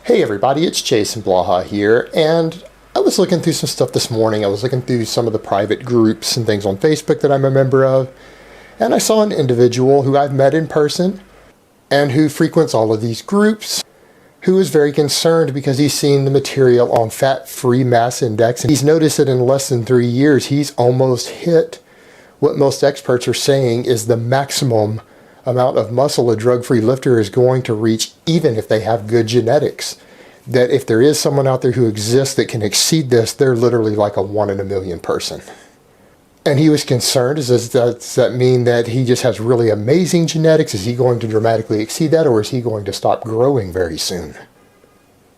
Hey everybody, it's Jason Blaha here, and I was looking through some stuff this morning. I was looking through some of the private groups and things on Facebook that I'm a member of, and I saw an individual who I've met in person and who frequents all of these groups, who is very concerned because he's seen the material on fat-free mass index, and he's noticed that in less than 3 years he's almost hit what most experts are saying is the maximum amount of muscle a drug-free lifter is going to reach, even if they have good genetics. That if there is someone out there who exists that can exceed this, they're literally like a 1 in a million person. And he was concerned, does that mean that he just has really amazing genetics? Is he going to dramatically exceed that, or is he going to stop growing very soon?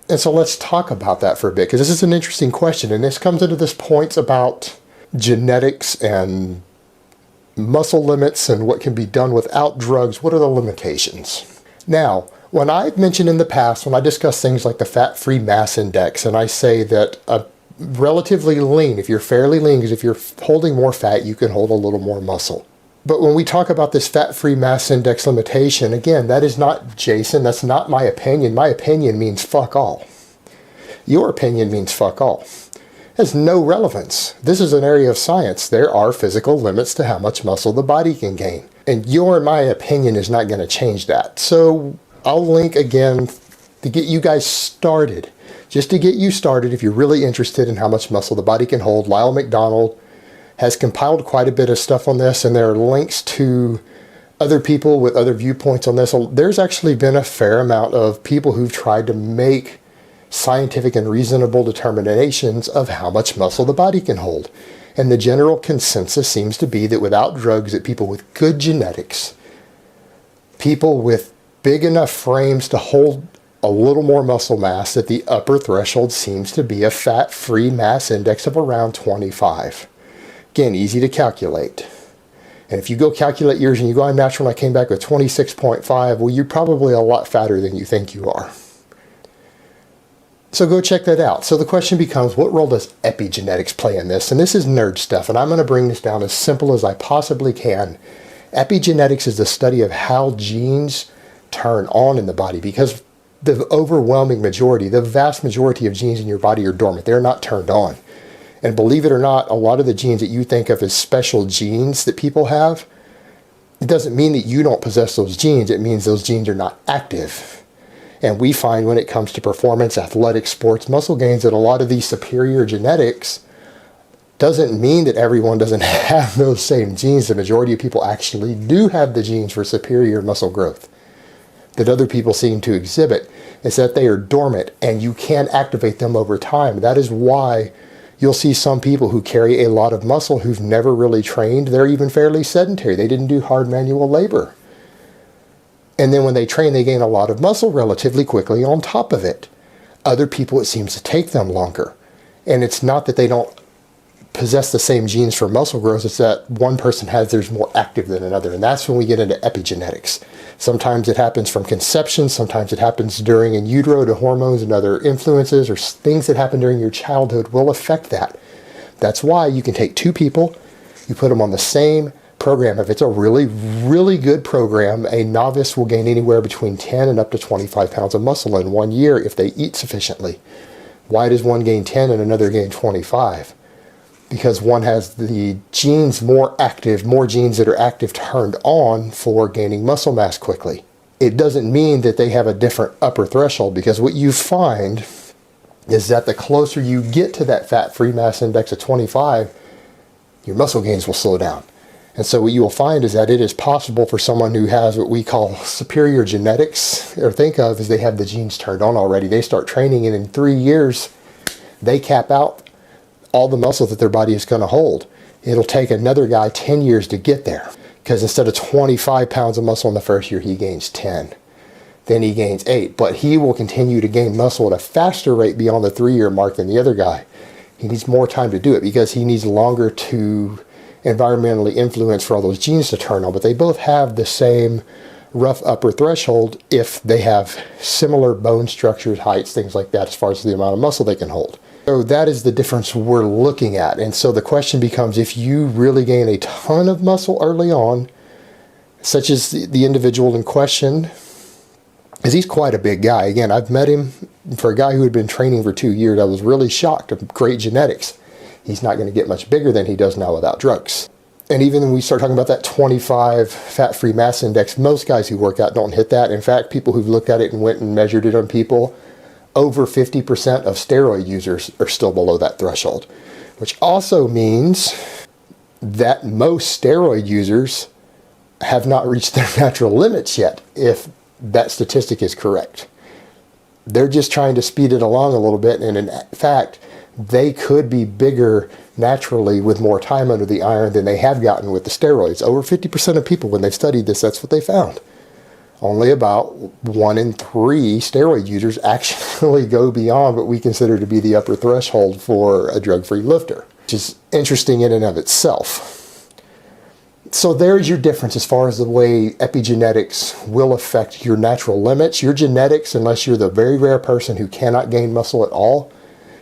And so let's talk about that for a bit, because this is an interesting question, and this comes into this point about genetics and muscle limits and what can be done without drugs. What are the limitations? Now, when I've mentioned in the past, when I discuss things like the fat-free mass index, and I say that a relatively lean, if you're fairly lean, because if you're holding more fat, you can hold a little more muscle. But when we talk about this fat-free mass index limitation, again, that is not Jason, that's not my opinion. My opinion means fuck all. Your opinion means fuck all. Has no relevance. This is an area of science. There are physical limits to how much muscle the body can gain. And my opinion is not going to change that. So I'll link again to get you guys started. Just to get you started, if you're really interested in how much muscle the body can hold, Lyle McDonald has compiled quite a bit of stuff on this, and there are links to other people with other viewpoints on this. There's actually been a fair amount of people who've tried to make scientific and reasonable determinations of how much muscle the body can hold. And the general consensus seems to be that without drugs, that people with good genetics, people with big enough frames to hold a little more muscle mass, that the upper threshold seems to be a fat-free mass index of around 25. Again, easy to calculate. And if you go calculate yours and you go on natural and I came back with 26.5, well, you're probably a lot fatter than you think you are. So go check that out. So the question becomes, what role does epigenetics play in this? And this is nerd stuff, and I'm going to bring this down as simple as I possibly can. Epigenetics is the study of how genes turn on in the body, because the overwhelming majority, the vast majority of genes in your body are dormant. They're not turned on. And believe it or not, a lot of the genes that you think of as special genes that people have, it doesn't mean that you don't possess those genes. It means those genes are not active. And we find when it comes to performance, athletic, sports, muscle gains, that a lot of these superior genetics doesn't mean that everyone doesn't have those same genes. The majority of people actually do have the genes for superior muscle growth that other people seem to exhibit. It's that they are dormant and you can activate them over time. That is why you'll see some people who carry a lot of muscle who've never really trained. They're even fairly sedentary. They didn't do hard manual labor. And then when they train, they gain a lot of muscle relatively quickly on top of it. Other people, it seems to take them longer. And it's not that they don't possess the same genes for muscle growth, it's that one person has theirs more active than another. And that's when we get into epigenetics. Sometimes it happens from conception, sometimes it happens during in utero to hormones and other influences, or things that happen during your childhood will affect that. That's why you can take two people, you put them on the same program. If it's a really, really good program, a novice will gain anywhere between 10 and up to 25 pounds of muscle in 1 year if they eat sufficiently. Why does one gain 10 and another gain 25? Because one has the genes more active, more genes that are active turned on for gaining muscle mass quickly. It doesn't mean that they have a different upper threshold, because what you find is that the closer you get to that fat-free mass index of 25, your muscle gains will slow down. And so what you will find is that it is possible for someone who has what we call superior genetics, or think of as they have the genes turned on already. They start training, and in 3 years, they cap out all the muscle that their body is going to hold. It'll take another guy 10 years to get there, because instead of 25 pounds of muscle in the first year, he gains 10. Then he gains 8, but he will continue to gain muscle at a faster rate beyond the 3-year mark than the other guy. He needs more time to do it because he needs longer to environmentally influence for all those genes to turn on, but they both have the same rough upper threshold if they have similar bone structures, heights, things like that, as far as the amount of muscle they can hold. So that is the difference we're looking at. And so the question becomes, if you really gain a ton of muscle early on, such as the individual in question, because he's quite a big guy. Again, I've met him For a guy who had been training for 2 years, I was really shocked of great genetics. He's not going to get much bigger than he does now without drugs. And even when we start talking about that 25 fat-free mass index, most guys who work out don't hit that. In fact, people who've looked at it and went and measured it on people, over 50% of steroid users are still below that threshold, which also means that most steroid users have not reached their natural limits yet, if that statistic is correct. They're just trying to speed it along a little bit, and in fact, they could be bigger naturally with more time under the iron than they have gotten with the steroids. Over 50% of people, when they've studied this, that's what they found. Only about 1 in 3 steroid users actually go beyond what we consider to be the upper threshold for a drug-free lifter, which is interesting in and of itself. So there's your difference as far as the way epigenetics will affect your natural limits. Your genetics, unless you're the very rare person who cannot gain muscle at all,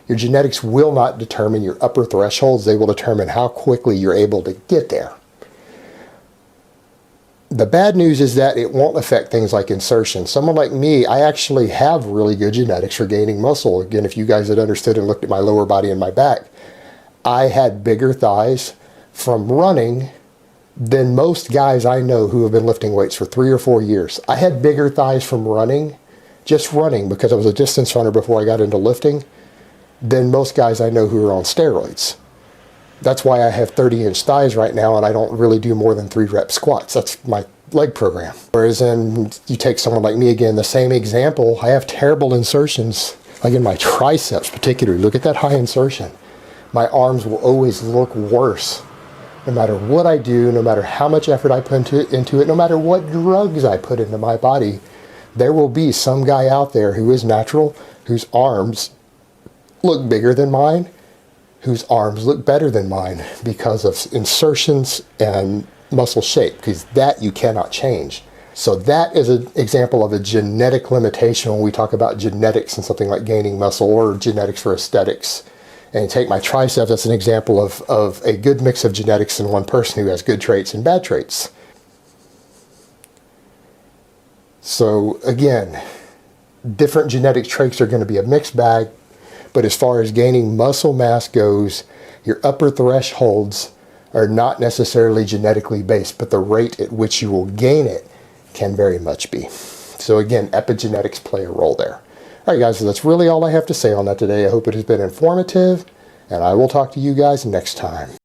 your genetics will not determine your upper thresholds. They will determine how quickly you're able to get there. The bad news is that it won't affect things like insertion. Someone like me, I actually have really good genetics for gaining muscle. Again, if you guys had understood and looked at my lower body and my back, I had bigger thighs from running than most guys I know who have been lifting weights for 3 or 4 years. I had bigger thighs from running, just running, because I was a distance runner before I got into lifting, than most guys I know who are on steroids. That's why I have 30-inch thighs right now, and I don't really do more than 3-rep squats. That's my leg program. Whereas then you take someone like me, again, the same example, I have terrible insertions, like in my triceps particularly. Look at that high insertion. My arms will always look worse. No matter what I do, no matter how much effort I put into it, no matter what drugs I put into my body, there will be some guy out there who is natural, whose arms look bigger than mine, whose arms look better than mine because of insertions and muscle shape, because that you cannot change. So that is an example of a genetic limitation when we talk about genetics and something like gaining muscle or genetics for aesthetics. And take my triceps, that's an example of a good mix of genetics in one person who has good traits and bad traits. So again, different genetic traits are going to be a mixed bag, but as far as gaining muscle mass goes, your upper thresholds are not necessarily genetically based, but the rate at which you will gain it can very much be. So again, epigenetics play a role there. All right, guys, so that's really all I have to say on that today. I hope it has been informative, and I will talk to you guys next time.